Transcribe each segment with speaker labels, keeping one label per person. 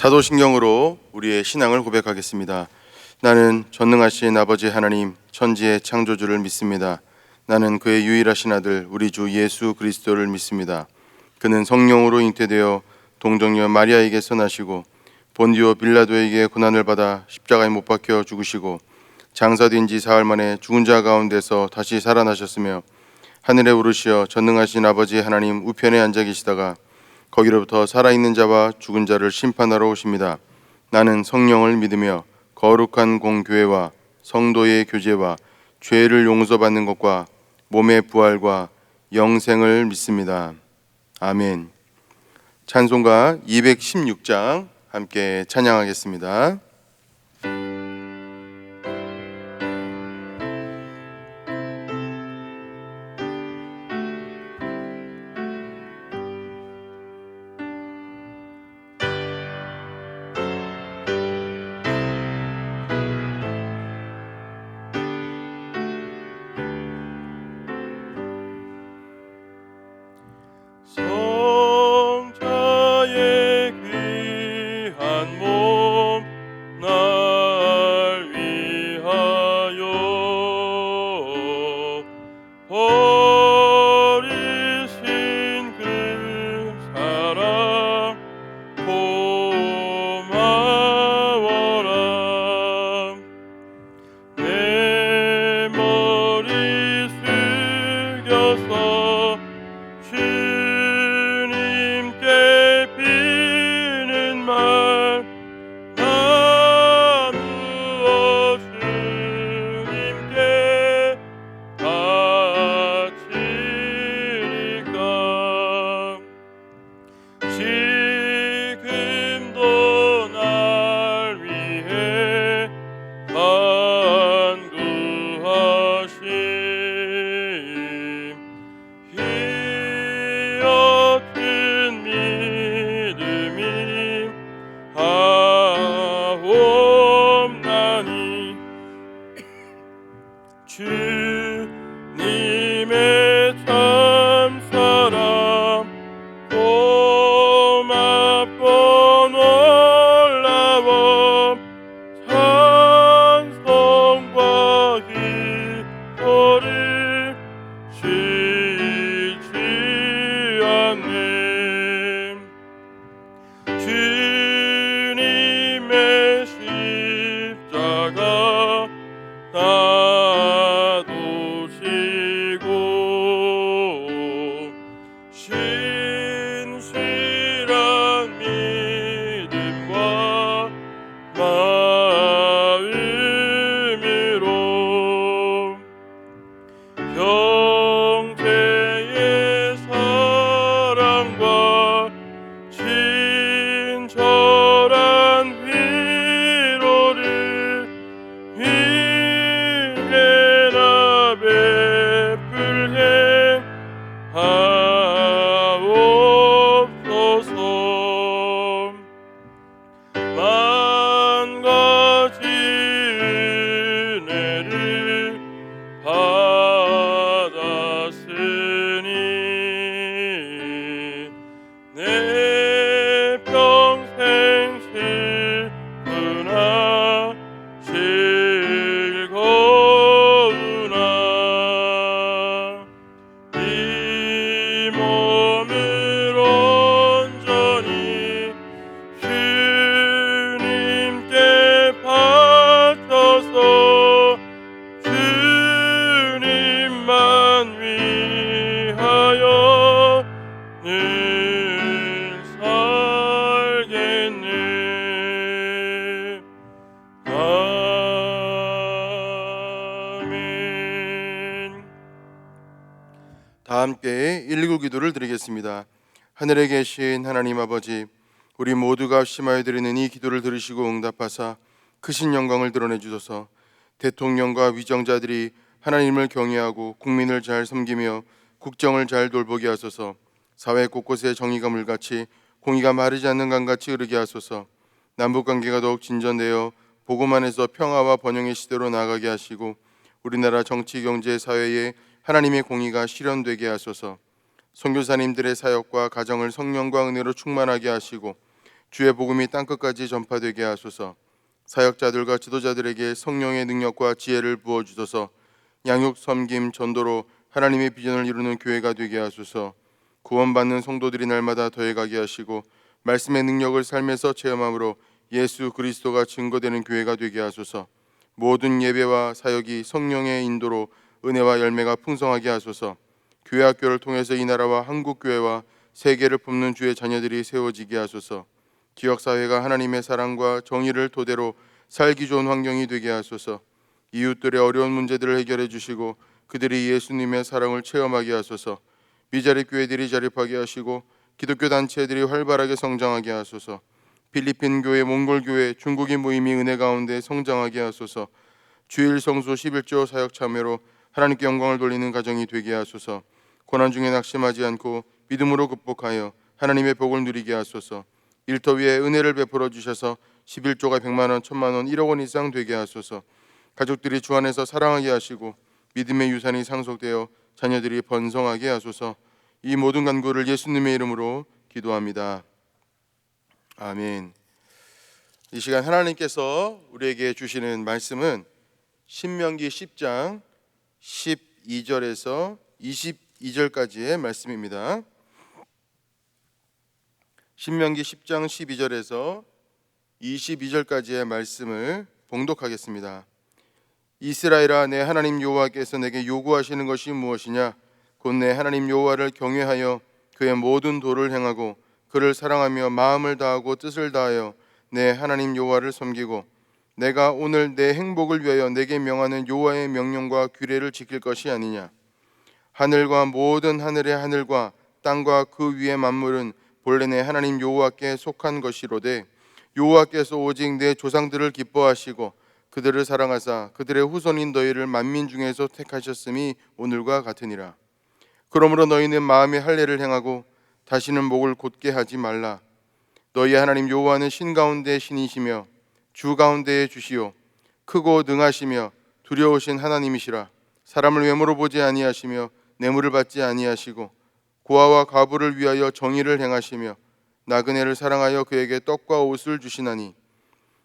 Speaker 1: 사도신경으로 우리의 신앙을 고백하겠습니다. 나는 전능하신 아버지 하나님 천지의 창조주를 믿습니다. 나는 그의 유일하신 아들 우리 주 예수 그리스도를 믿습니다. 그는 성령으로 잉태되어 동정녀 마리아에게서 나시고 본디오 빌라도에게 고난을 받아 십자가에 못 박혀 죽으시고 장사된 지 사흘 만에 죽은 자 가운데서 다시 살아나셨으며 하늘에 오르시어 전능하신 아버지 하나님 우편에 앉아 계시다가 거기로부터 살아있는 자와 죽은 자를 심판하러 오십니다. 나는 성령을 믿으며 거룩한 공교회와 성도의 교제와 죄를 용서받는 것과 몸의 부활과 영생을 믿습니다. 아멘. 찬송가 216장 함께 찬양하겠습니다.
Speaker 2: 성자의 귀한 몸 날 위하여 버리신 그 사랑 고마워라. 내 머리 숙여서 주님께 비는 말 나누어 주님께 바치리까. 지금도 날 위해 간구하심 휘어튼 믿음이 하옵나니 주님의 참사랑 고맙고 놀라워 찬송과 기도를 쉬지 않네. 주님의 십자가 놔두시고 신실한 믿음과 마음으로 형제의 사랑과 친절한 위로를 위에나 베풀게 하옵소서. 만 가지 은혜를 받았으니 내 평생 슬프나 즐거우나 이 몸을 온전히 주님께 바쳐서 주님만 위하여 늘 살겠네. 아멘.
Speaker 1: 다 함께 119 기도를 드리겠습니다. 하늘에 계신 하나님 아버지, 우리 모두가 심하여 드리는 이 기도를 들으시고 응답하사 크신 영광을 드러내 주소서. 대통령과 위정자들이 하나님을 경외하고 국민을 잘 섬기며 국정을 잘 돌보게 하소서. 사회 곳곳에 정의가 물같이 공의가 마르지 않는 강같이 흐르게 하소서. 남북관계가 더욱 진전되어 복음 안에서 평화와 번영의 시대로 나아가게 하시고 우리나라 정치, 경제, 사회에 하나님의 공의가 실현되게 하소서. 선교사님들의 사역과 가정을 성령과 은혜로 충만하게 하시고 주의 복음이 땅끝까지 전파되게 하소서. 사역자들과 지도자들에게 성령의 능력과 지혜를 부어주소서. 양육, 섬김, 전도로 하나님의 비전을 이루는 교회가 되게 하소서. 구원받는 성도들이 날마다 더해가게 하시고 말씀의 능력을 삶에서 체험함으로 예수 그리스도가 증거되는 교회가 되게 하소서. 모든 예배와 사역이 성령의 인도로 은혜와 열매가 풍성하게 하소서. 교회 학교를 통해서 이 나라와 한국 교회와 세계를 품는 주의 자녀들이 세워지게 하소서. 지역 사회가 하나님의 사랑과 정의를 토대로 살기 좋은 환경이 되게 하소서. 이웃들의 어려운 문제들을 해결해 주시고 그들이 예수님의 사랑을 체험하게 하소서. 비자립 교회들이 자립하게 하시고 기독교 단체들이 활발하게 성장하게 하소서. 필리핀 교회, 몽골 교회, 중국인 모임이 은혜 가운데 성장하게 하소서. 주일 성수 11조 사역 참여로 하나님께 영광을 돌리는 가정이 되게 하소서. 고난 중에 낙심하지 않고 믿음으로 극복하여 하나님의 복을 누리게 하소서. 일터 위에 은혜를 베풀어 주셔서 11조가 100만 원, 1000만 원, 1억 원 이상 되게 하소서. 가족들이 주 안에서 사랑하게 하시고 믿음의 유산이 상속되어 자녀들이 번성하게 하소서. 이 모든 간구를 예수님의 이름으로 기도합니다. 아멘. 이 시간 하나님께서 우리에게 주시는 말씀은 신명기 10장 12절에서 22절까지의 말씀입니다. 신명기 10장 12절에서 22절까지의 말씀을 봉독하겠습니다. 이스라엘아, 내 하나님 여호와께서 내게 요구하시는 것이 무엇이냐? 곧 내 하나님 여호와를 경외하여 그의 모든 도를 행하고 그를 사랑하며 마음을 다하고 뜻을 다하여 내 하나님 여호와를 섬기고 내가 오늘 내 행복을 위하여 내게 명하는 여호와의 명령과 규례를 지킬 것이 아니냐? 하늘과 모든 하늘의 하늘과 땅과 그 위의 만물은 본래 내 하나님 여호와께 속한 것이로되 여호와께서 오직 내 조상들을 기뻐하시고 그들을 사랑하사 그들의 후손인 너희를 만민 중에서 택하셨음이 오늘과 같으니라. 그러므로 너희는 마음의 할례를 행하고 다시는 목을 곧게 하지 말라. 너희 하나님 여호와는 신 가운데 신이시며 주 가운데의 주시요 크고 능하시며 두려우신 하나님이시라. 사람을 외모로 보지 아니하시며 뇌물을 받지 아니하시고 고아와 과부를 위하여 정의를 행하시며 나그네를 사랑하여 그에게 떡과 옷을 주시나니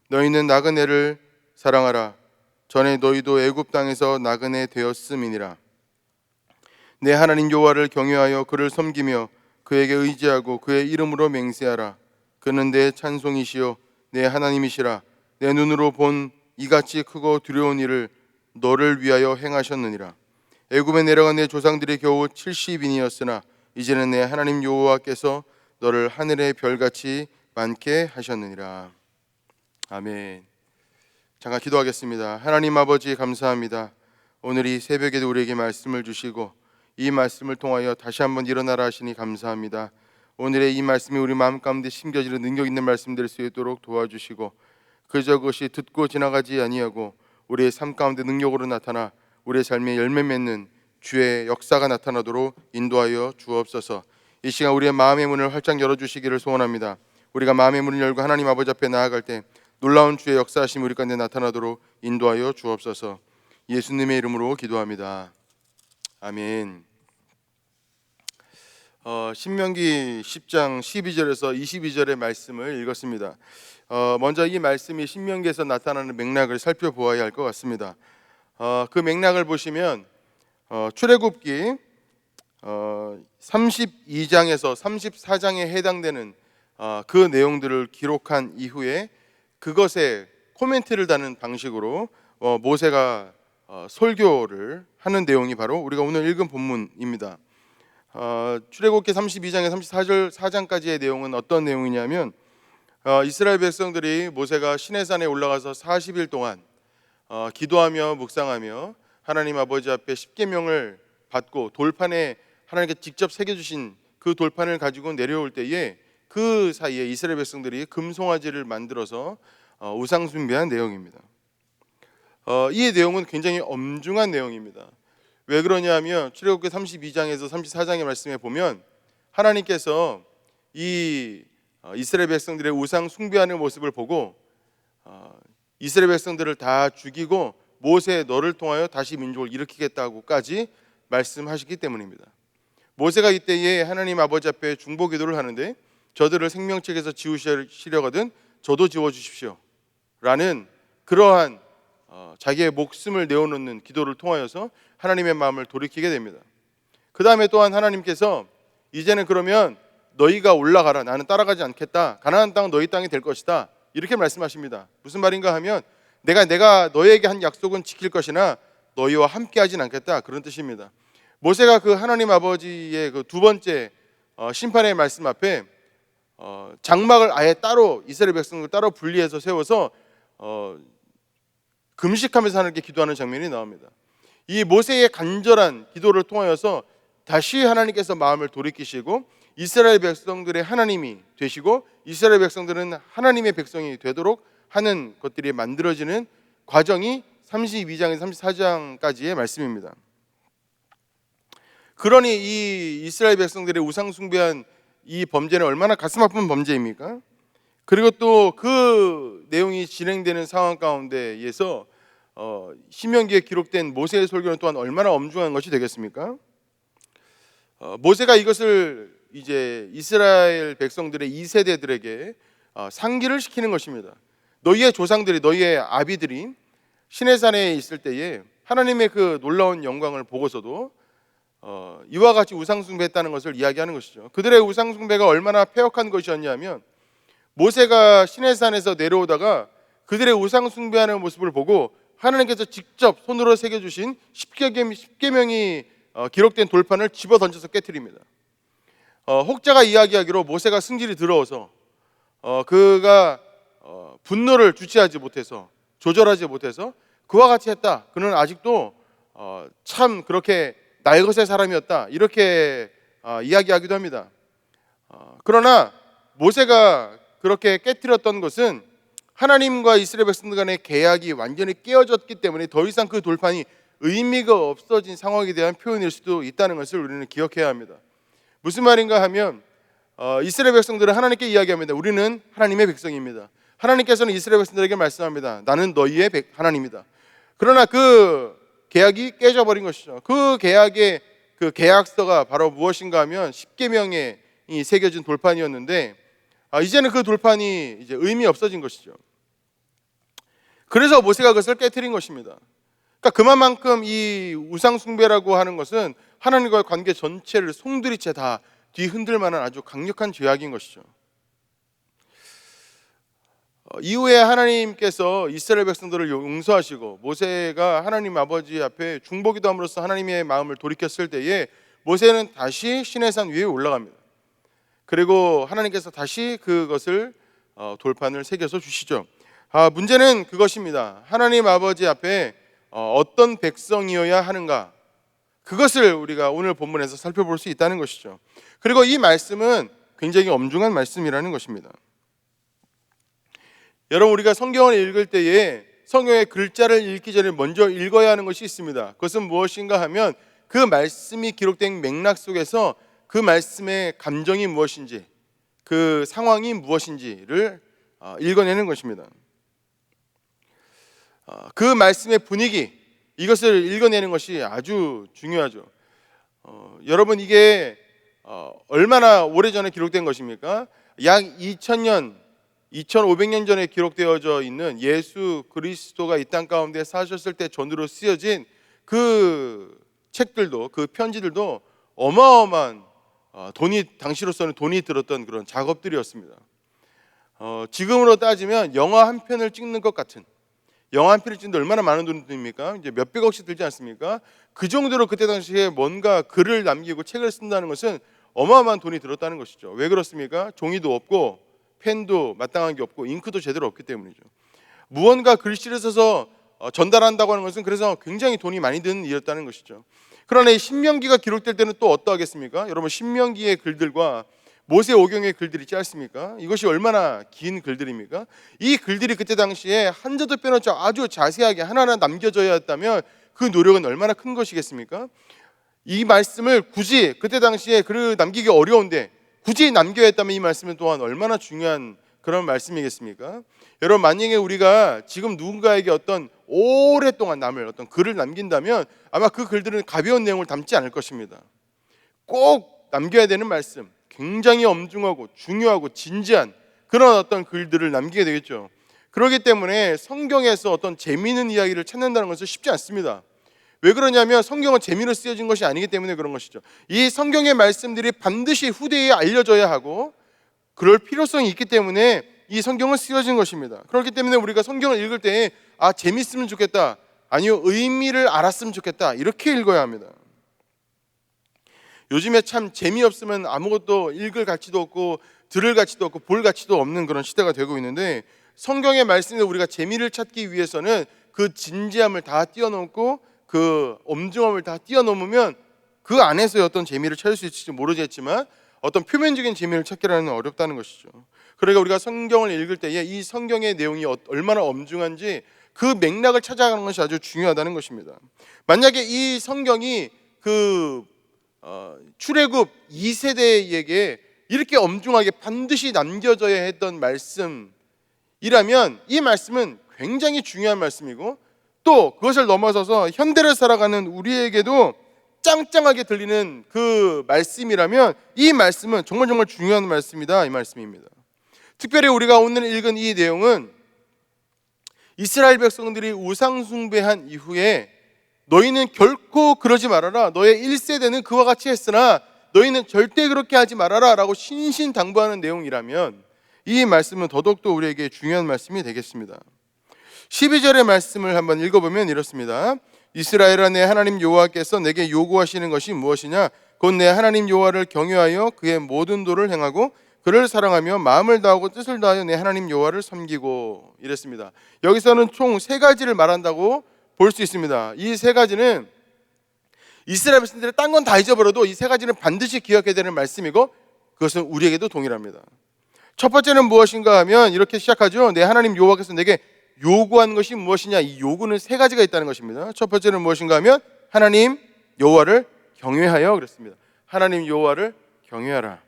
Speaker 1: 너희는 나그네를 사랑하라. 전에 너희도 애굽 땅에서 나그네 되었음이니라. 내 하나님 여호와를 경외하여 그를 섬기며 그에게 의지하고 그의 이름으로 맹세하라. 그는 내 찬송이시요 내 하나님이시라. 내 눈으로 본 이같이 크고 두려운 일을 너를 위하여 행하셨느니라. 애굽에 내려간 내 조상들이 겨우 70인이었으나 이제는 내 하나님 여호와께서 너를 하늘의 별같이 많게 하셨느니라. 아멘. 잠깐 기도하겠습니다. 하나님 아버지 감사합니다. 오늘 이 새벽에도 우리에게 말씀을 주시고 이 말씀을 통하여 다시 한번 일어나라 하시니 감사합니다. 오늘의 이 말씀이 우리 마음 가운데 심겨지는 능력 있는 말씀 될 수 있도록 도와주시고 그저 그것이 듣고 지나가지 아니하고 우리의 삶 가운데 능력으로 나타나 우리의 삶에 열매 맺는 주의 역사가 나타나도록 인도하여 주옵소서. 이 시간 우리의 마음의 문을 활짝 열어주시기를 소원합니다. 우리가 마음의 문을 열고 하나님 아버지 앞에 나아갈 때 놀라운 주의 역사하심이 우리 가운데 나타나도록 인도하여 주옵소서. 예수님의 이름으로 기도합니다. 아멘. 신명기 10장 12절에서 22절의 말씀을 읽었습니다. 먼저 이 말씀이 신명기에서 나타나는 맥락을 살펴보아야 할 것 같습니다. 그 맥락을 보시면 출애굽기 32장에서 34장에 해당되는 그 내용들을 기록한 이후에 그것에 코멘트를 다는 방식으로 모세가 설교를 하는 내용이 바로 우리가 오늘 읽은 본문입니다. 출애굽기 32장에 34장까지의 내용은 어떤 내용이냐면 이스라엘 백성들이 모세가 시내산에 올라가서 40일 동안 기도하며 묵상하며 하나님 아버지 앞에 십계명을 받고 돌판에 하나님께 직접 새겨주신 그 돌판을 가지고 내려올 때에 그 사이에 이스라엘 백성들이 금송아지를 만들어서 우상 숭배한 내용입니다. 이 내용은 굉장히 엄중한 내용입니다. 왜 그러냐면 출애굽기 32장에서 34장의 말씀에 보면 하나님께서 이 이스라엘 백성들의 우상 숭배하는 모습을 보고 이스라엘 백성들을 다 죽이고 모세 너를 통하여 다시 민족을 일으키겠다고까지 말씀하시기 때문입니다. 모세가 이때에 하나님 아버지 앞에 중보기도를 하는데 저들을 생명책에서 지우시려거든 저도 지워주십시오 라는 그러한 자기의 목숨을 내어놓는 기도를 통하여서 하나님의 마음을 돌이키게 됩니다. 그 다음에 또한 하나님께서 이제는 그러면 너희가 올라가라, 나는 따라가지 않겠다, 가나안 땅은 너희 땅이 될 것이다, 이렇게 말씀하십니다. 무슨 말인가 하면 내가 너희에게 한 약속은 지킬 것이나 너희와 함께 하진 않겠다, 그런 뜻입니다. 모세가 그 하나님 아버지의 그 두 번째 심판의 말씀 앞에 장막을 아예 따로 이스라엘 백성을 따로 분리해서 세워서 금식하면서 하나님께 기도하는 장면이 나옵니다. 이 모세의 간절한 기도를 통하여서 다시 하나님께서 마음을 돌이키시고 이스라엘 백성들의 하나님이 되시고 이스라엘 백성들은 하나님의 백성이 되도록 하는 것들이 만들어지는 과정이 32장에서 34장까지의 말씀입니다. 그러니 이 이스라엘 백성들의 우상 숭배한 이 범죄는 얼마나 가슴 아픈 범죄입니까? 그리고 또 그 내용이 진행되는 상황 가운데에서 신명기에 기록된 모세의 설교는 또한 얼마나 엄중한 것이 되겠습니까? 모세가 이것을 이제 이스라엘 백성들의 2세대들에게 상기를 시키는 것입니다. 너희의 조상들이, 너희의 아비들이 시내산에 있을 때에 하나님의 그 놀라운 영광을 보고서도 이와 같이 우상숭배했다는 것을 이야기하는 것이죠. 그들의 우상숭배가 얼마나 패역한 것이었냐면 모세가 시내산에서 내려오다가 그들의 우상숭배하는 모습을 보고 하나님께서 직접 손으로 새겨주신 십계명이 기록된 돌판을 집어 던져서 깨뜨립니다. 혹자가 이야기하기로 모세가 승질이 들어서 그가 분노를 주체하지 못해서, 조절하지 못해서 그와 같이 했다, 그는 아직도 참 그렇게 날것의 사람이었다, 이렇게 이야기하기도 합니다. 그러나 모세가 그렇게 깨뜨렸던 것은 하나님과 이스라엘 백성들 간의 계약이 완전히 깨어졌기 때문에 더 이상 그 돌판이 의미가 없어진 상황에 대한 표현일 수도 있다는 것을 우리는 기억해야 합니다. 무슨 말인가 하면 이스라엘 백성들은 하나님께 이야기합니다. 우리는 하나님의 백성입니다. 하나님께서는 이스라엘 백성들에게 말씀합니다. 나는 너희의 하나님이다. 그러나 그 계약이 깨져버린 것이죠. 그 계약의 그 계약서가 바로 무엇인가 하면 십계명에 새겨진 돌판이었는데 이제는 그 돌판이 이제 의미 없어진 것이죠. 그래서 모세가 그것을 깨뜨린 것입니다. 그러니까 그만큼 이 우상 숭배라고 하는 것은 하나님과의 관계 전체를 송두리째 다 뒤흔들 만한 아주 강력한 죄악인 것이죠. 이후에 하나님께서 이스라엘 백성들을 용서하시고 모세가 하나님 아버지 앞에 중보기도함으로써 하나님의 마음을 돌이켰을 때에 모세는 다시 시내산 위에 올라갑니다. 그리고 하나님께서 다시 그것을 돌판을 새겨서 주시죠. 문제는 그것입니다. 하나님 아버지 앞에 어떤 백성이어야 하는가, 그것을 우리가 오늘 본문에서 살펴볼 수 있다는 것이죠. 그리고 이 말씀은 굉장히 엄중한 말씀이라는 것입니다. 여러분, 우리가 성경을 읽을 때에 성경의 글자를 읽기 전에 먼저 읽어야 하는 것이 있습니다. 그것은 무엇인가 하면 그 말씀이 기록된 맥락 속에서 그 말씀의 감정이 무엇인지, 그 상황이 무엇인지를 읽어내는 것입니다. 그 말씀의 분위기, 이것을 읽어내는 것이 아주 중요하죠. 여러분, 이게 얼마나 오래전에 기록된 것입니까? 약 2000년, 2500년 전에 기록되어져 있는 예수 그리스도가 이 땅 가운데 사셨을 때 전으로 쓰여진 그 책들도, 그 편지들도 어마어마한 당시로서는 돈이 들었던 그런 작업들이었습니다. 지금으로 따지면 영화 한 편을 찍는 것 같은, 영화 한 편을 찍는데 얼마나 많은 돈이 듭니까? 이제 몇백억씩 들지 않습니까? 그 정도로 그때 당시에 뭔가 글을 남기고 책을 쓴다는 것은 어마어마한 돈이 들었다는 것이죠. 왜 그렇습니까? 종이도 없고 펜도 마땅한 게 없고 잉크도 제대로 없기 때문이죠. 무언가 글씨를 써서 전달한다고 하는 것은 그래서 굉장히 돈이 많이 드는 일이었다는 것이죠. 그러나 이 신명기가 기록될 때는 또 어떠하겠습니까? 여러분, 신명기의 글들과 모세오경의 글들이 있지 않습니까? 이것이 얼마나 긴 글들입니까? 이 글들이 그때 당시에 한자도 빼놓지 아주 자세하게 하나하나 남겨져야 했다면 그 노력은 얼마나 큰 것이겠습니까? 이 말씀을 굳이 그때 당시에 남기기 어려운데 굳이 남겨야 했다면 이 말씀은 또한 얼마나 중요한 그런 말씀이겠습니까? 여러분, 만약에 우리가 지금 누군가에게 어떤 오랫동안 남을 어떤 글을 남긴다면 아마 그 글들은 가벼운 내용을 담지 않을 것입니다. 꼭 남겨야 되는 말씀, 굉장히 엄중하고 중요하고 진지한 그런 어떤 글들을 남기게 되겠죠. 그렇기 때문에 성경에서 어떤 재미있는 이야기를 찾는다는 것은 쉽지 않습니다. 왜 그러냐면 성경은 재미로 쓰여진 것이 아니기 때문에 그런 것이죠. 이 성경의 말씀들이 반드시 후대에 알려져야 하고 그럴 필요성이 있기 때문에 이 성경은 쓰여진 것입니다. 그렇기 때문에 우리가 성경을 읽을 때 재밌으면 좋겠다, 아니요 의미를 알았으면 좋겠다, 이렇게 읽어야 합니다. 요즘에 참 재미없으면 아무것도 읽을 가치도 없고 들을 가치도 없고 볼 가치도 없는 그런 시대가 되고 있는데, 성경의 말씀에 우리가 재미를 찾기 위해서는 그 진지함을 다 뛰어넘고 그 엄중함을 다 뛰어넘으면 그 안에서의 어떤 재미를 찾을 수 있을지 모르겠지만 어떤 표면적인 재미를 찾기라는 어렵다는 것이죠. 그러니까 우리가 성경을 읽을 때에 이 성경의 내용이 얼마나 엄중한지 그 맥락을 찾아가는 것이 아주 중요하다는 것입니다. 만약에 이 성경이 출애굽 2세대에게 이렇게 엄중하게 반드시 남겨져야 했던 말씀이라면 이 말씀은 굉장히 중요한 말씀이고, 또 그것을 넘어서서 현대를 살아가는 우리에게도 짱짱하게 들리는 그 말씀이라면 이 말씀은 정말 중요한 말씀이다, 이 말씀입니다. 특별히 우리가 오늘 읽은 이 내용은 이스라엘 백성들이 우상 숭배한 이후에 너희는 결코 그러지 말아라, 너의 1세대는 그와 같이 했으나 너희는 절대 그렇게 하지 말아라 라고 신신당부하는 내용이라면 이 말씀은 더더욱더 우리에게 중요한 말씀이 되겠습니다. 12절의 말씀을 한번 읽어보면 이렇습니다. 이스라엘아, 내 하나님 여호와께서 내게 요구하시는 것이 무엇이냐? 곧 내 하나님 여호와를 경외하여 그의 모든 도를 행하고 그를 사랑하며 마음을 다하고 뜻을 다하여 내 하나님 여호와를 섬기고, 이랬습니다. 여기서는 총 3가지를 말한다고 볼 수 있습니다. 이 3가지는 이스라엘 백성들이 딴 건 다 잊어버려도 이 3가지는 반드시 기억해야 되는 말씀이고 그것은 우리에게도 동일합니다. 첫 번째는 무엇인가 하면 이렇게 시작하죠. 내 하나님 여호와께서 내게 요구한 것이 무엇이냐? 이 요구는 3가지가 있다는 것입니다. 첫 번째는 무엇인가 하면 하나님 여호와를 경외하여, 그랬습니다. 하나님 여호와를 경외하라.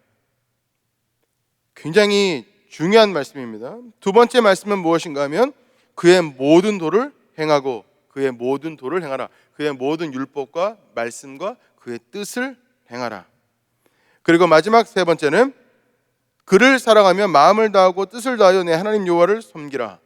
Speaker 1: 굉장히 중요한 말씀입니다. 두 번째 말씀은 무엇인가 하면 그의 모든 도를 행하고, 그의 모든 도를 행하라. 그의 모든 율법과 말씀과 그의 뜻을 행하라. 그리고 마지막 3번째는 그를 사랑하며 마음을 다하고 뜻을 다하여 내 하나님 여호와를 섬기라.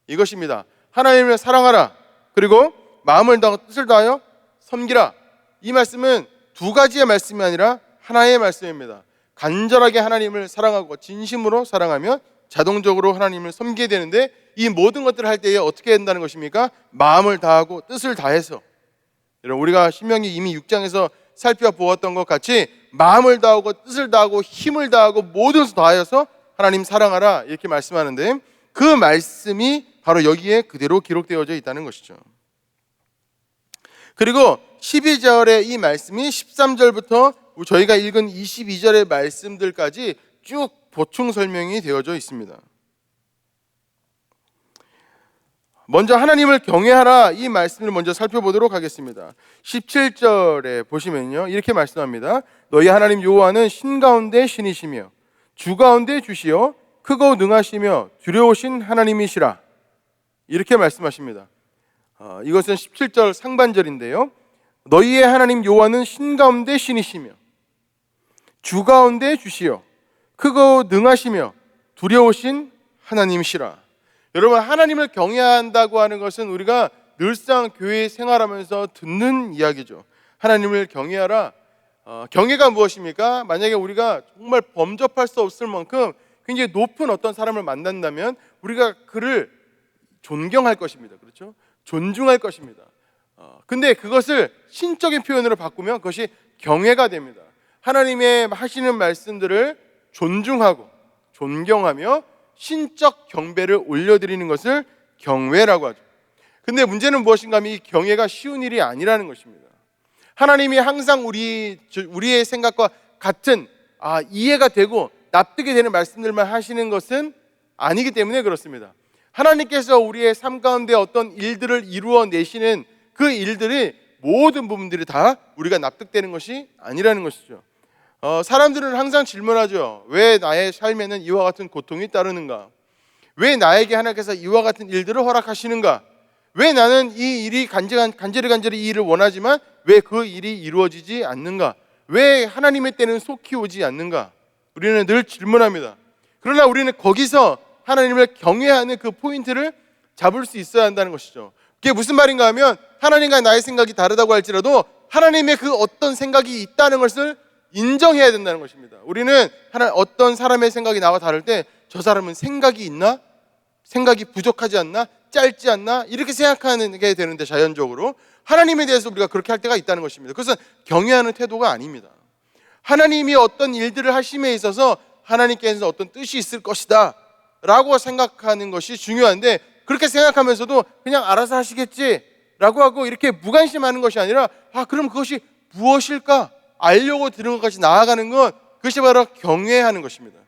Speaker 1: 이것입니다. 하나님을 사랑하라, 그리고 마음을 다하고 뜻을 다하여 섬기라. 이 말씀은 2가지의 말씀이 아니라 하나의 말씀입니다. 간절하게 하나님을 사랑하고 진심으로 사랑하면 자동적으로 하나님을 섬기게 되는데, 이 모든 것들을 할 때에 어떻게 된다는 것입니까? 마음을 다하고 뜻을 다해서. 여러분, 우리가 신명기 이미 6장에서 살펴보았던 것 같이 마음을 다하고 뜻을 다하고 힘을 다하고 모든 것을 다하여서 하나님 사랑하라, 이렇게 말씀하는데 그 말씀이 바로 여기에 그대로 기록되어져 있다는 것이죠. 그리고 12절의 이 말씀이 13절부터 저희가 읽은 22절의 말씀들까지 쭉 보충 설명이 되어져 있습니다. 먼저 하나님을 경외하라, 이 말씀을 먼저 살펴보도록 하겠습니다. 17절에 보시면요, 이렇게 말씀합니다. 너희 하나님 여호와는 신 가운데 신이시며 주 가운데 주시요 크고 능하시며 두려우신 하나님이시라, 이렇게 말씀하십니다. 이것은 17절 상반절인데요, 너희의 하나님 여호와는 신 가운데 신이시며 주 가운데 주시요 크고 능하시며 두려우신 하나님이시라. 여러분, 하나님을 경외한다고 하는 것은 우리가 늘상 교회 생활하면서 듣는 이야기죠. 하나님을 경외하라. 경외가 무엇입니까? 만약에 우리가 정말 범접할 수 없을 만큼 굉장히 높은 어떤 사람을 만난다면 우리가 그를 존경할 것입니다. 그렇죠? 존중할 것입니다. 근데 그것을 신적인 표현으로 바꾸면 그것이 경외가 됩니다. 하나님의 하시는 말씀들을 존중하고 존경하며 신적 경배를 올려드리는 것을 경외라고 하죠. 근데 문제는 무엇인가 하면 이 경외가 쉬운 일이 아니라는 것입니다. 하나님이 항상 우리의 생각과 같은 이해가 되고 납득이 되는 말씀들만 하시는 것은 아니기 때문에 그렇습니다. 하나님께서 우리의 삶 가운데 어떤 일들을 이루어내시는 그 일들이 모든 부분들이 다 우리가 납득되는 것이 아니라는 것이죠. 사람들은 항상 질문하죠. 왜 나의 삶에는 이와 같은 고통이 따르는가? 왜 나에게 하나님께서 이와 같은 일들을 허락하시는가? 왜 나는 이 일이 간절히 이 일을 원하지만 왜 그 일이 이루어지지 않는가? 왜 하나님의 때는 속히 오지 않는가? 우리는 늘 질문합니다. 그러나 우리는 거기서 하나님을 경외하는 그 포인트를 잡을 수 있어야 한다는 것이죠. 그게 무슨 말인가 하면 하나님과 나의 생각이 다르다고 할지라도 하나님의 그 어떤 생각이 있다는 것을 인정해야 된다는 것입니다. 우리는 어떤 사람의 생각이 나와 다를 때 저 사람은 생각이 있나? 생각이 부족하지 않나? 짧지 않나? 이렇게 생각하는 게 되는데 자연적으로 하나님에 대해서 우리가 그렇게 할 때가 있다는 것입니다. 그것은 경외하는 태도가 아닙니다. 하나님이 어떤 일들을 하심에 있어서 하나님께서 어떤 뜻이 있을 것이다 라고 생각하는 것이 중요한데, 그렇게 생각하면서도 그냥 알아서 하시겠지 라고 하고 이렇게 무관심하는 것이 아니라 그럼 그것이 무엇일까 알려고 드는 것까지 나아가는 것, 그것이 바로 경외하는 것입니다.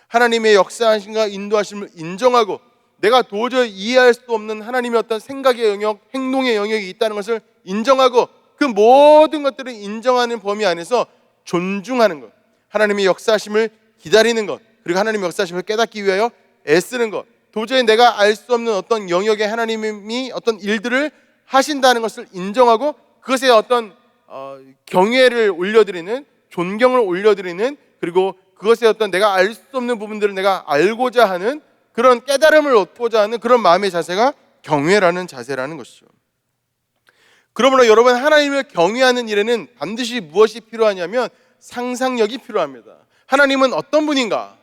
Speaker 1: 하나님의 역사하심과 인도하심을 인정하고 내가 도저히 이해할 수 없는 하나님의 어떤 생각의 영역, 행동의 영역이 있다는 것을 인정하고 그 모든 것들을 인정하는 범위 안에서 존중하는 것, 하나님의 역사하심을 기다리는 것, 그리고 하나님의 역사하심을 깨닫기 위하여 애쓰는 것, 도저히 내가 알 수 없는 어떤 영역에 하나님이 어떤 일들을 하신다는 것을 인정하고 그것에 어떤 경외를 올려드리는, 존경을 올려드리는, 그리고 그것에 어떤 내가 알 수 없는 부분들을 내가 알고자 하는 그런 깨달음을 얻고자 하는 그런 마음의 자세가 경외라는 자세라는 것이죠. 그러므로 여러분, 하나님을 경외하는 일에는 반드시 무엇이 필요하냐면 상상력이 필요합니다. 하나님은 어떤 분인가?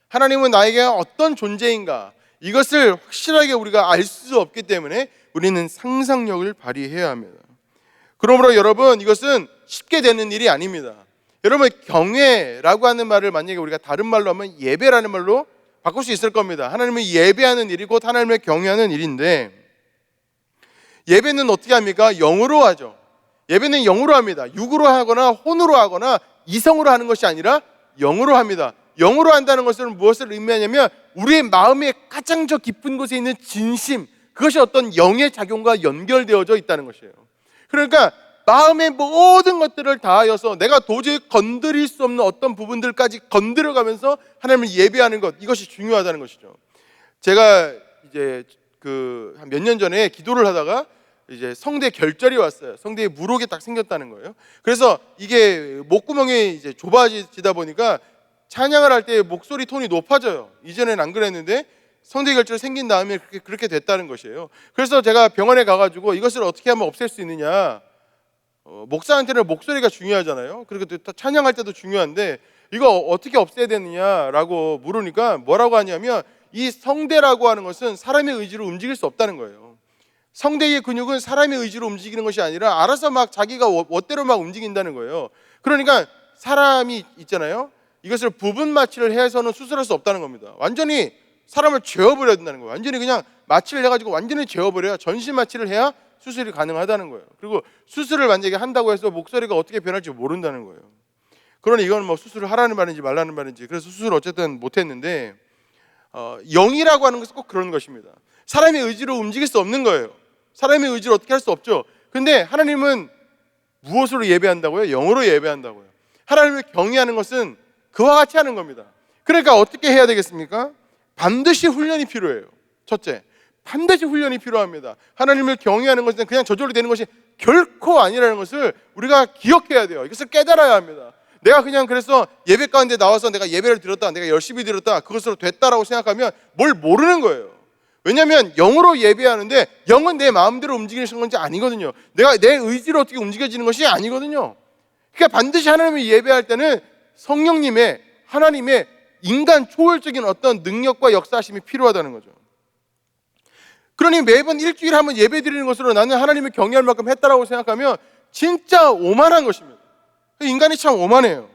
Speaker 1: 하나님은 나에게 어떤 존재인가? 이것을 확실하게 우리가 알 수 없기 때문에 우리는 상상력을 발휘해야 합니다. 그러므로 여러분, 이것은 쉽게 되는 일이 아닙니다. 여러분, 경외라고 하는 말을 만약에 우리가 다른 말로 하면 예배라는 말로 바꿀 수 있을 겁니다. 하나님을 예배하는 일이 곧 하나님을 경외하는 일인데, 예배는 어떻게 합니까? 영으로 하죠. 예배는 영으로 합니다. 육으로 하거나 혼으로 하거나 이성으로 하는 것이 아니라 영으로 합니다. 영으로 한다는 것은 무엇을 의미하냐면 우리의 마음의 가장 저 깊은 곳에 있는 진심, 그것이 어떤 영의 작용과 연결되어져 있다는 것이에요. 그러니까 마음의 모든 것들을 다하여서 내가 도저히 건드릴 수 없는 어떤 부분들까지 건드려가면서 하나님을 예배하는 것, 이것이 중요하다는 것이죠. 제가 이제 한 몇 년 전에 기도를 하다가 이제 성대 결절이 왔어요. 성대에 물혹이 딱 생겼다는 거예요. 그래서 이게 목구멍이 이제 좁아지다 보니까 찬양을 할 때 목소리 톤이 높아져요. 이전에는 안 그랬는데 성대 결절 생긴 다음에 그렇게 됐다는 것이에요. 그래서 제가 병원에 가가지고 이것을 어떻게 하면 없앨 수 있느냐, 목사한테는 목소리가 중요하잖아요. 그리고 또 찬양할 때도 중요한데 이거 어떻게 없애야 되느냐라고 물으니까 뭐라고 하냐면 이 성대라고 하는 것은 사람의 의지로 움직일 수 없다는 거예요. 성대의 근육은 사람의 의지로 움직이는 것이 아니라 알아서 막 자기가 멋대로 막 움직인다는 거예요. 그러니까 사람이 있잖아요. 이것을 부분 마취를 해서는 수술할 수 없다는 겁니다. 완전히 사람을 재워버려야 된다는 거예요. 완전히 그냥 마취를 해가지고 완전히 재워버려야, 전신 마취를 해야 수술이 가능하다는 거예요. 그리고 수술을 만약에 한다고 해서 목소리가 어떻게 변할지 모른다는 거예요. 그러니 이건 뭐 수술을 하라는 말인지 말라는 말인지, 그래서 수술을 어쨌든 못했는데, 영이라고 하는 것은 꼭 그런 것입니다. 사람의 의지로 움직일 수 없는 거예요. 사람의 의지로 어떻게 할 수 없죠. 근데 하나님은 무엇으로 예배한다고요? 영으로 예배한다고요. 하나님을 경외하는 것은 그와 같이 하는 겁니다. 그러니까 어떻게 해야 되겠습니까? 반드시 훈련이 필요해요. 첫째, 반드시 훈련이 필요합니다. 하나님을 경외하는 것은 그냥 저절로 되는 것이 결코 아니라는 것을 우리가 기억해야 돼요. 이것을 깨달아야 합니다. 내가 그냥 그래서 예배 가운데 나와서 내가 예배를 드렸다, 내가 열심히 드렸다, 그것으로 됐다라고 생각하면 뭘 모르는 거예요. 왜냐하면 영으로 예배하는데 영은 내 마음대로 움직이는 건지 아니거든요. 내가 내 의지로 어떻게 움직여지는 것이 아니거든요. 그러니까 반드시 하나님을 예배할 때는 성령님의, 하나님의 인간 초월적인 어떤 능력과 역사하심이 필요하다는 거죠. 그러니 매번 일주일에 한 번 예배 드리는 것으로 나는 하나님을 경외할 만큼 했다라고 생각하면 진짜 오만한 것입니다. 인간이 참 오만해요.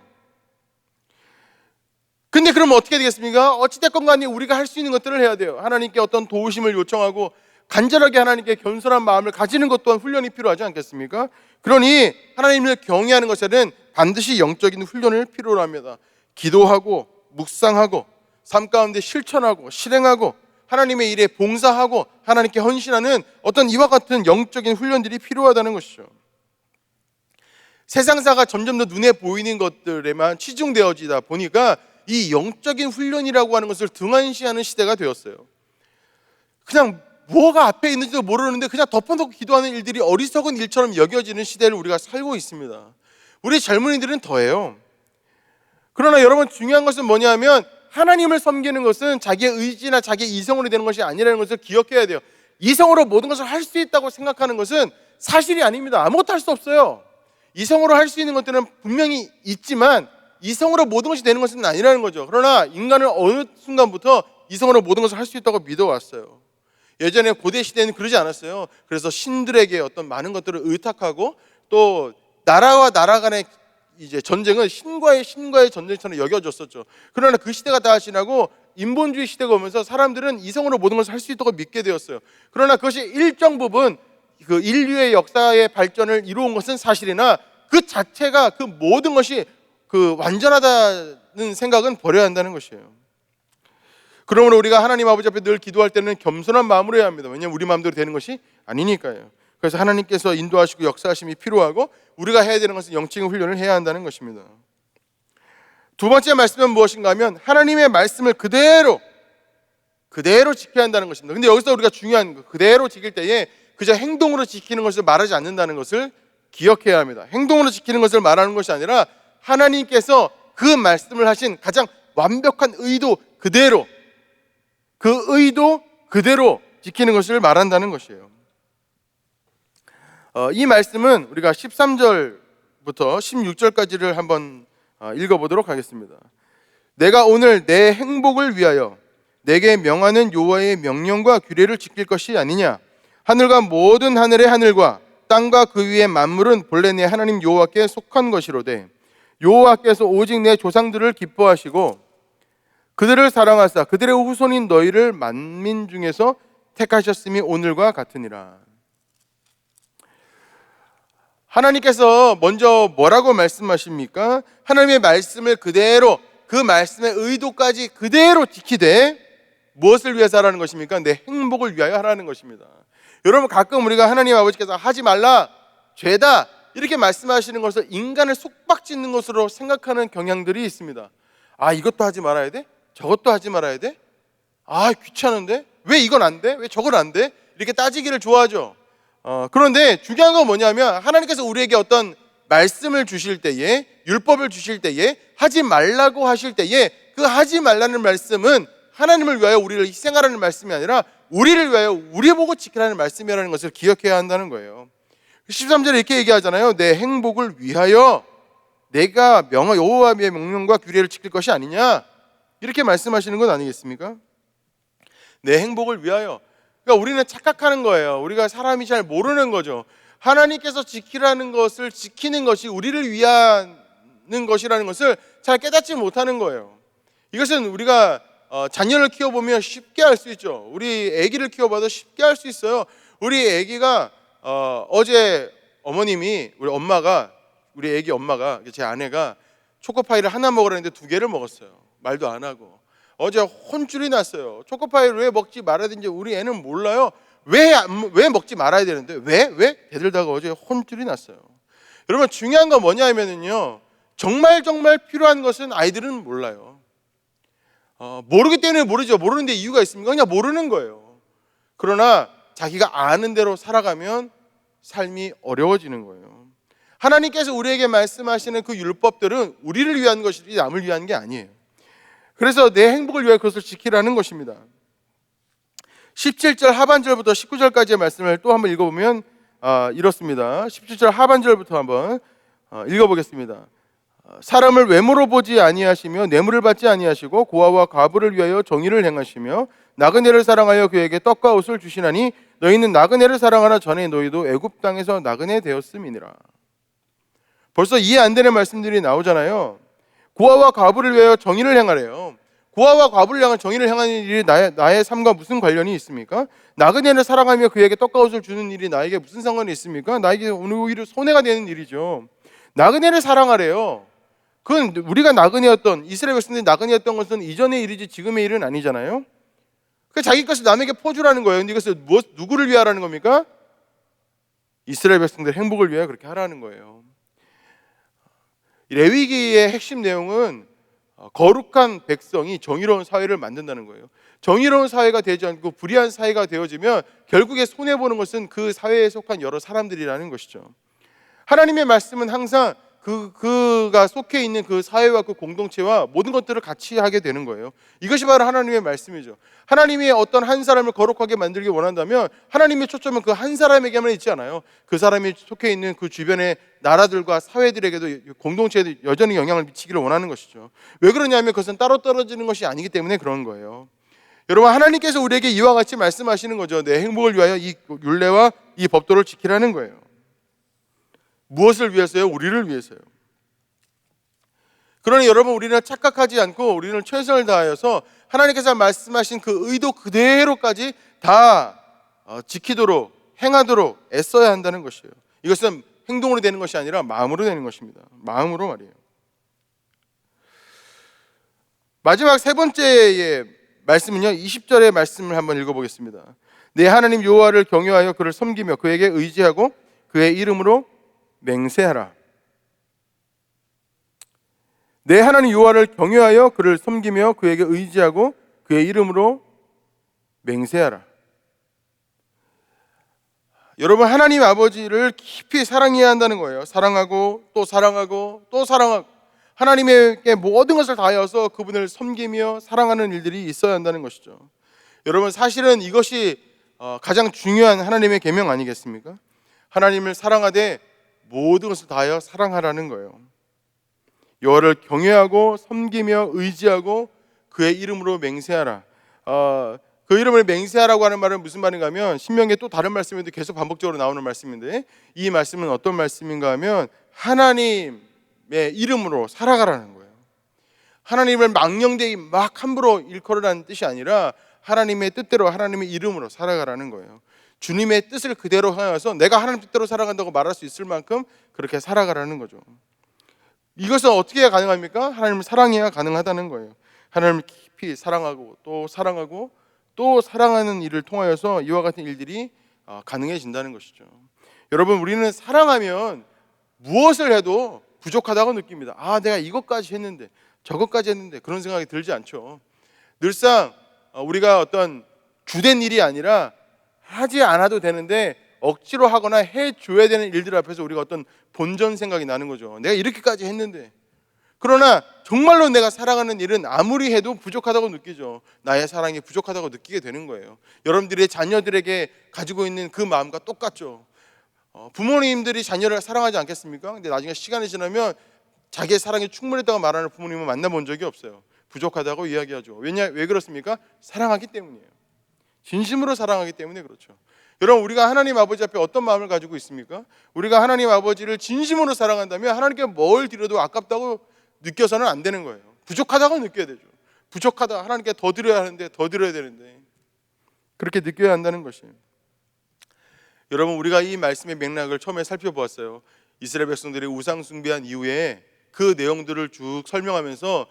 Speaker 1: 근데 그럼 어떻게 되겠습니까? 어찌됐건 간에 우리가 할 수 있는 것들을 해야 돼요. 하나님께 어떤 도우심을 요청하고 간절하게 하나님께 겸손한 마음을 가지는 것 또한 훈련이 필요하지 않겠습니까? 그러니 하나님을 경외하는 것에는 반드시 영적인 훈련을 필요로 합니다. 기도하고 묵상하고 삶 가운데 실천하고 실행하고 하나님의 일에 봉사하고 하나님께 헌신하는 어떤 이와 같은 영적인 훈련들이 필요하다는 것이죠. 세상사가 점점 더 눈에 보이는 것들에만 치중되어지다 보니까 이 영적인 훈련이라고 하는 것을 등한시하는 시대가 되었어요. 그냥 뭐가 앞에 있는지도 모르는데 그냥 덮어놓고 기도하는 일들이 어리석은 일처럼 여겨지는 시대를 우리가 살고 있습니다. 우리 젊은이들은 더해요. 그러나 여러분, 중요한 것은 뭐냐면 하나님을 섬기는 것은 자기의 의지나 자기의 이성으로 되는 것이 아니라는 것을 기억해야 돼요. 이성으로 모든 것을 할 수 있다고 생각하는 것은 사실이 아닙니다. 아무것도 할 수 없어요. 이성으로 할 수 있는 것들은 분명히 있지만 이성으로 모든 것이 되는 것은 아니라는 거죠. 그러나 인간은 어느 순간부터 이성으로 모든 것을 할 수 있다고 믿어왔어요. 예전에 고대 시대는 그러지 않았어요. 그래서 신들에게 어떤 많은 것들을 의탁하고, 또 나라와 나라 간의 이제 전쟁은 신과의 전쟁처럼 여겨졌었죠. 그러나 그 시대가 다 지나고 인본주의 시대가 오면서 사람들은 이성으로 모든 것을 할 수 있다고 믿게 되었어요. 그러나 그것이 일정 부분 그 인류의 역사의 발전을 이루은 것은 사실이나 그 자체가, 그 모든 것이 그 완전하다는 생각은 버려야 한다는 것이에요. 그러므로 우리가 하나님 아버지 앞에 늘 기도할 때는 겸손한 마음으로 해야 합니다. 왜냐하면 우리 마음대로 되는 것이 아니니까요. 그래서 하나님께서 인도하시고 역사하심이 필요하고, 우리가 해야 되는 것은 영적인 훈련을 해야 한다는 것입니다. 두 번째 말씀은 무엇인가 하면 하나님의 말씀을 그대로 지켜야 한다는 것입니다. 근데 여기서 우리가 중요한 거, 그대로 지킬 때에 그저 행동으로 지키는 것을 말하지 않는다는 것을 기억해야 합니다. 행동으로 지키는 것을 말하는 것이 아니라 하나님께서 그 말씀을 하신 가장 완벽한 의도 그대로, 그 의도 그대로 지키는 것을 말한다는 것이에요. 이 말씀은 우리가 13절부터 16절까지를 한번 읽어보도록 하겠습니다. 내가 오늘 내 행복을 위하여 내게 명하는 여호와의 명령과 규례를 지킬 것이 아니냐. 하늘과 모든 하늘의 하늘과 땅과 그 위의 만물은 본래 내 하나님 여호와께 속한 것이로되 여호와께서 오직 내 조상들을 기뻐하시고 그들을 사랑하사 그들의 후손인 너희를 만민 중에서 택하셨음이 오늘과 같으니라. 하나님께서 먼저 뭐라고 말씀하십니까? 하나님의 말씀을 그대로, 그 말씀의 의도까지 그대로 지키되 무엇을 위해서 하라는 것입니까? 내 행복을 위하여 하라는 것입니다. 여러분, 가끔 우리가 하나님 아버지께서 하지 말라, 죄다 이렇게 말씀하시는 것을 인간을 속박짓는 것으로 생각하는 경향들이 있습니다. 아, 이것도 하지 말아야 돼? 저것도 하지 말아야 돼? 아, 귀찮은데? 왜 이건 안 돼? 왜 저건 안 돼? 이렇게 따지기를 좋아하죠. 그런데 중요한 건 뭐냐면 하나님께서 우리에게 어떤 말씀을 주실 때에, 율법을 주실 때에, 하지 말라고 하실 때에 그 하지 말라는 말씀은 하나님을 위하여 우리를 희생하라는 말씀이 아니라 우리를 위하여 우리 보고 지키라는 말씀이라는 것을 기억해야 한다는 거예요. 13절에 이렇게 얘기하잖아요. 내 행복을 위하여 내가 여호와의 명령과 규례를 지킬 것이 아니냐, 이렇게 말씀하시는 건 아니겠습니까? 내 행복을 위하여. 그러니까 우리는 착각하는 거예요. 우리가 사람이 잘 모르는 거죠. 하나님께서 지키라는 것을 지키는 것이 우리를 위하는 것이라는 것을 잘 깨닫지 못하는 거예요. 이것은 우리가 자녀를 키워보면 쉽게 할 수 있죠. 우리 아기를 키워봐도 쉽게 할 수 있어요. 우리 아기가 어제 어머님이, 우리 아기 엄마가, 제 아내가 초코파이를 하나 먹으라는데 2개를 먹었어요. 말도 안 하고. 어제 혼쭐이 났어요. 초코파이를 왜 먹지 말아야 되는지 우리 애는 몰라요. 왜 먹지 말아야 되는데 왜 대들다가 어제 혼쭐이 났어요. 여러분, 중요한 건 뭐냐 하면은요, 정말 필요한 것은 아이들은 몰라요. 모르기 때문에 모르죠. 모르는데 이유가 있습니까? 그냥 모르는 거예요. 그러나 자기가 아는 대로 살아가면 삶이 어려워지는 거예요. 하나님께서 우리에게 말씀하시는 그 율법들은 우리를 위한 것이지 남을 위한 게 아니에요. 그래서 내 행복을 위하여 그것을 지키라는 것입니다. 17절 하반절부터 19절까지의 말씀을 또 한번 읽어보면 이렇습니다. 17절 하반절부터 한번 읽어보겠습니다. 사람을 외모로 보지 아니하시며 뇌물을 받지 아니하시고 고아와 과부를 위하여 정의를 행하시며 나그네를 사랑하여 그에게 떡과 옷을 주시나니 너희는 나그네를 사랑하나 전에 너희도 애굽 땅에서 나그네 되었음이니라. 벌써 이해 안 되는 말씀들이 나오잖아요. 고아와 과부를 위하여 정의를 행하래요. 고아와 과부를 향한 정의를 행하는 일이 나의 삶과 무슨 관련이 있습니까? 나그네를 사랑하며 그에게 떡과 옷을 주는 일이 나에게 무슨 상관이 있습니까? 나에게 오히려 손해가 되는 일이죠. 나그네를 사랑하래요. 그건 우리가 나그네였던, 이스라엘 백성들이 나그네였던 것은 이전의 일이지 지금의 일은 아니잖아요. 그 자기 것을 남에게 퍼주라는 거예요. 근데 이것을 누구를 위하라는 겁니까? 이스라엘 백성들 행복을 위하여 그렇게 하라는 거예요. 레위기의 핵심 내용은 거룩한 백성이 정의로운 사회를 만든다는 거예요. 정의로운 사회가 되지 않고 불의한 사회가 되어지면 결국에 손해보는 것은 그 사회에 속한 여러 사람들이라는 것이죠. 하나님의 말씀은 항상 그가 속해 있는 그 사회와 그 공동체와 모든 것들을 같이 하게 되는 거예요. 이것이 바로 하나님의 말씀이죠. 하나님이 어떤 한 사람을 거룩하게 만들기 원한다면 하나님의 초점은 그 한 사람에게만 있지 않아요. 그 사람이 속해 있는 그 주변의 나라들과 사회들에게도, 공동체에도 여전히 영향을 미치기를 원하는 것이죠. 왜 그러냐면 그것은 따로 떨어지는 것이 아니기 때문에 그런 거예요. 여러분, 하나님께서 우리에게 이와 같이 말씀하시는 거죠. 내 행복을 위하여 이 율례와 이 법도를 지키라는 거예요. 무엇을 위해서요? 우리를 위해서요. 그러니 여러분, 우리는 착각하지 않고 우리는 최선을 다하여서 하나님께서 말씀하신 그 의도 그대로까지 다 지키도록, 행하도록 애써야 한다는 것이에요. 이것은 행동으로 되는 것이 아니라 마음으로 되는 것입니다. 마음으로 말이에요. 마지막 세 번째의 말씀은요, 20절의 말씀을 한번 읽어보겠습니다. 내 하나님 여호와를 경외하여 그를 섬기며 그에게 의지하고 그의 이름으로 맹세하라. 내 하나님 여호와를 경외하여 그를 섬기며 그에게 의지하고 그의 이름으로 맹세하라. 여러분, 하나님 아버지를 깊이 사랑해야 한다는 거예요. 사랑하고 또 사랑하고 또 사랑하고 하나님에게 모든 것을 다하여서 그분을 섬기며 사랑하는 일들이 있어야 한다는 것이죠. 여러분, 사실은 이것이 가장 중요한 하나님의 계명 아니겠습니까? 하나님을 사랑하되 모든 것을 다하여 사랑하라는 거예요. 여호와를 경외하고 섬기며 의지하고 그의 이름으로 맹세하라. 그 이름을 맹세하라고 하는 말은 무슨 말인가 하면 신명기에 또 다른 말씀인데 계속 반복적으로 나오는 말씀인데, 이 말씀은 어떤 말씀인가 하면 하나님의 이름으로 살아가라는 거예요. 하나님을 망령되이 막 함부로 일컬으라는 뜻이 아니라 하나님의 뜻대로 하나님의 이름으로 살아가라는 거예요. 주님의 뜻을 그대로 하여서 내가 하나님 뜻대로 살아간다고 말할 수 있을 만큼 그렇게 살아가라는 거죠. 이것은 어떻게 해야 가능합니까? 하나님을 사랑해야 가능하다는 거예요. 하나님을 깊이 사랑하고 또 사랑하고 또 사랑하는 일을 통하여서 이와 같은 일들이 가능해진다는 것이죠. 여러분, 우리는 사랑하면 무엇을 해도 부족하다고 느낍니다. 내가 이것까지 했는데 저것까지 했는데 그런 생각이 들지 않죠. 늘상 우리가 어떤 주된 일이 아니라 하지 않아도 되는데 억지로 하거나 해줘야 되는 일들 앞에서 우리가 어떤 본전 생각이 나는 거죠. 내가 이렇게까지 했는데. 그러나 정말로 내가 사랑하는 일은 아무리 해도 부족하다고 느끼죠. 나의 사랑이 부족하다고 느끼게 되는 거예요. 여러분들의 자녀들에게 가지고 있는 그 마음과 똑같죠. 부모님들이 자녀를 사랑하지 않겠습니까? 근데 나중에 시간이 지나면 자기의 사랑이 충분했다고 말하는 부모님은 만나본 적이 없어요. 부족하다고 이야기하죠. 왜 그렇습니까? 사랑하기 때문이에요. 진심으로 사랑하기 때문에 그렇죠. 여러분, 우리가 하나님 아버지 앞에 어떤 마음을 가지고 있습니까? 우리가 하나님 아버지를 진심으로 사랑한다면 하나님께 뭘 드려도 아깝다고 느껴서는 안 되는 거예요. 부족하다고 느껴야 되죠. 부족하다, 하나님께 더 드려야 하는데 더 드려야 되는데 그렇게 느껴야 한다는 것이에요. 여러분, 우리가 이 말씀의 맥락을 처음에 살펴보았어요. 이스라엘 백성들이 우상 숭배한 이후에 그 내용들을 쭉 설명하면서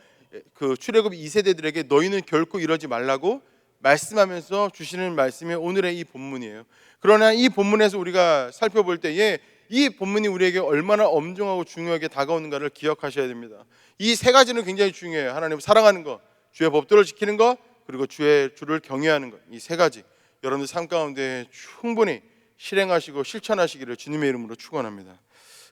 Speaker 1: 그 출애굽 2세대들에게 너희는 결코 이러지 말라고 말씀하면서 주시는 말씀이 오늘의 이 본문이에요. 그러나 이 본문에서 우리가 살펴볼 때에 이 본문이 우리에게 얼마나 엄중하고 중요하게 다가오는가를 기억하셔야 됩니다. 이 세 가지는 굉장히 중요해요. 하나님을 사랑하는 것, 주의 법도를 지키는 것, 그리고 주를 경외하는 것. 이 세 가지 여러분들 삶 가운데 충분히 실행하시고 실천하시기를 주님의 이름으로 축원합니다.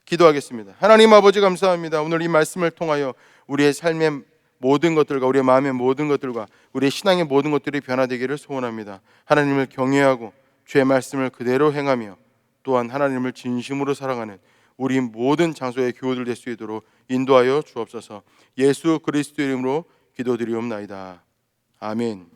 Speaker 1: 기도하겠습니다. 하나님 아버지, 감사합니다. 오늘 이 말씀을 통하여 우리의 삶의 모든 것들과 우리의 마음의 모든 것들과 우리의 신앙의 모든 것들이 변화되기를 소원합니다. 하나님을 경외하고 주의 말씀을 그대로 행하며 또한 하나님을 진심으로 사랑하는 우리 모든 장소의 교우들 될 수 있도록 인도하여 주옵소서. 예수 그리스도의 이름으로 기도드리옵나이다. 아멘.